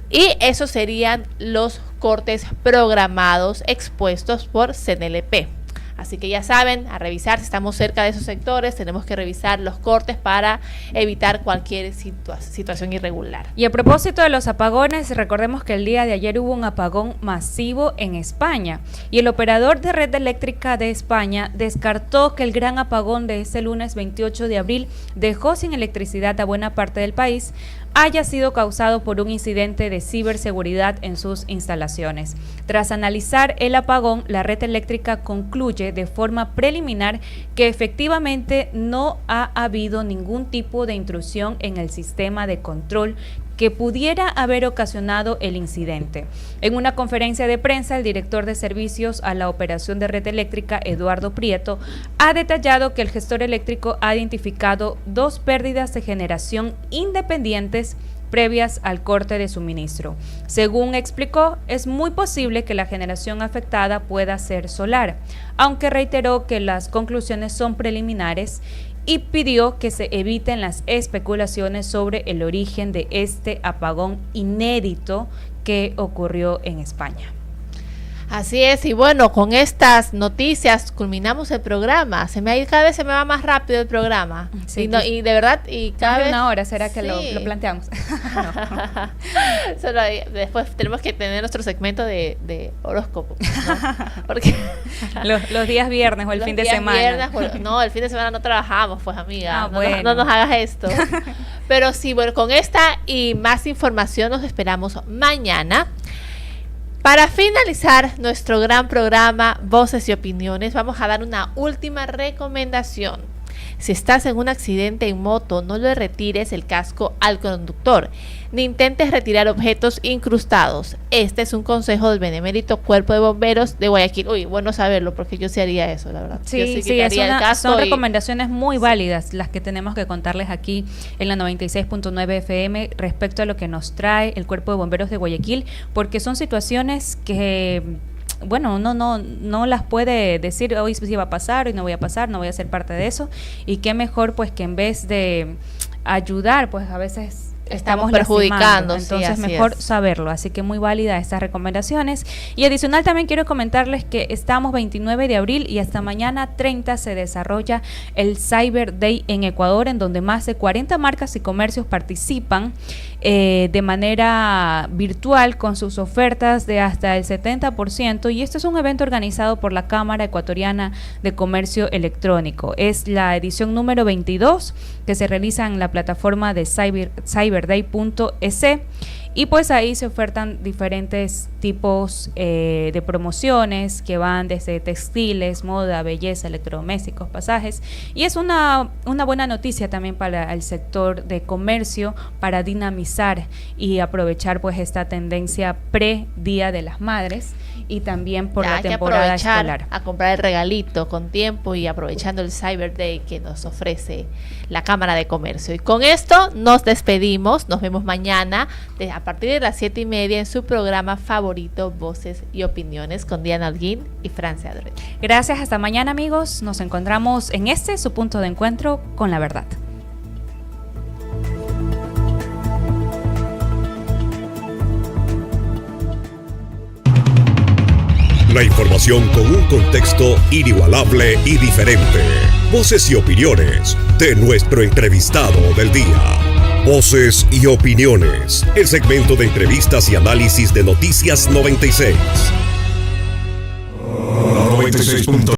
Y esos serían los cortes programados expuestos por CNLP. Así que ya saben, a revisar si estamos cerca de esos sectores, tenemos que revisar los cortes para evitar cualquier situación irregular. Y a propósito de los apagones, recordemos que el día de ayer hubo un apagón masivo en España y el operador de red eléctrica de España descartó que el gran apagón de este lunes 28 de abril dejó sin electricidad a buena parte del país haya sido causado por un incidente de ciberseguridad en sus instalaciones. Tras analizar el apagón, la red eléctrica concluye de forma preliminar que efectivamente no ha habido ningún tipo de intrusión en el sistema de control que pudiera haber ocasionado el incidente. En una conferencia de prensa, el director de servicios a la operación de red eléctrica, Eduardo Prieto, ha detallado que el gestor eléctrico ha identificado 2 pérdidas de generación independientes previas al corte de suministro. Según explicó, es muy posible que la generación afectada pueda ser solar, aunque reiteró que las conclusiones son preliminares y pidió que se eviten las especulaciones sobre el origen de este apagón inédito que ocurrió en España. Así es, y bueno, con estas noticias culminamos el programa. Cada vez se me va más rápido el programa. Sí, y de verdad, y cada vez... una hora será que lo planteamos. Solo después tenemos que tener nuestro segmento de horóscopo, ¿no? Porque los días viernes o el fin de semana. No, el fin de semana no trabajamos, pues amiga. Bueno. No nos hagas esto. Pero sí, bueno, con esta y más información nos esperamos mañana. Para finalizar nuestro gran programa Voces y Opiniones, vamos a dar una última recomendación. Si estás en un accidente en moto, no le retires el casco al conductor, ni intentes retirar objetos incrustados. Este es un consejo del benemérito Cuerpo de Bomberos de Guayaquil. Uy, bueno saberlo, porque yo sí haría eso, la verdad. Sí, son recomendaciones muy válidas las que tenemos que contarles aquí en la 96.9 FM respecto a lo que nos trae el Cuerpo de Bomberos de Guayaquil, porque son situaciones que, bueno, uno no las puede decir hoy sí va a pasar, hoy no voy a pasar, no voy a ser parte de eso, y qué mejor pues que en vez de ayudar, pues a veces estamos perjudicando, entonces sí, mejor saberlo, así que muy válida estas recomendaciones. Y adicional también quiero comentarles que estamos 29 de abril y hasta mañana 30 se desarrolla el Cyber Day en Ecuador, en donde más de 40 marcas y comercios participan de manera virtual con sus ofertas de hasta el 70%, y este es un evento organizado por la Cámara Ecuatoriana de Comercio Electrónico. Es la edición número 22 que se realiza en la plataforma de cyberday.es, y pues ahí se ofertan diferentes tipos de promociones que van desde textiles, moda, belleza, electrodomésticos, pasajes, y es una buena noticia también para el sector de comercio, para dinamizar y aprovechar pues esta tendencia pre-Día de las Madres y también por la temporada escolar. A comprar el regalito con tiempo y aprovechando el Cyber Day que nos ofrece la Cámara de Comercio. Y con esto nos despedimos, nos vemos mañana a partir de las 7:30 en su programa favorito, Voces y Opiniones, con Diana Holguín y Francia Adret. Gracias, hasta mañana amigos, nos encontramos en su punto de encuentro con la verdad. La información con un contexto inigualable y diferente. Voces y opiniones de nuestro entrevistado del día. Voces y opiniones, el segmento de entrevistas y análisis de Noticias 96. 96.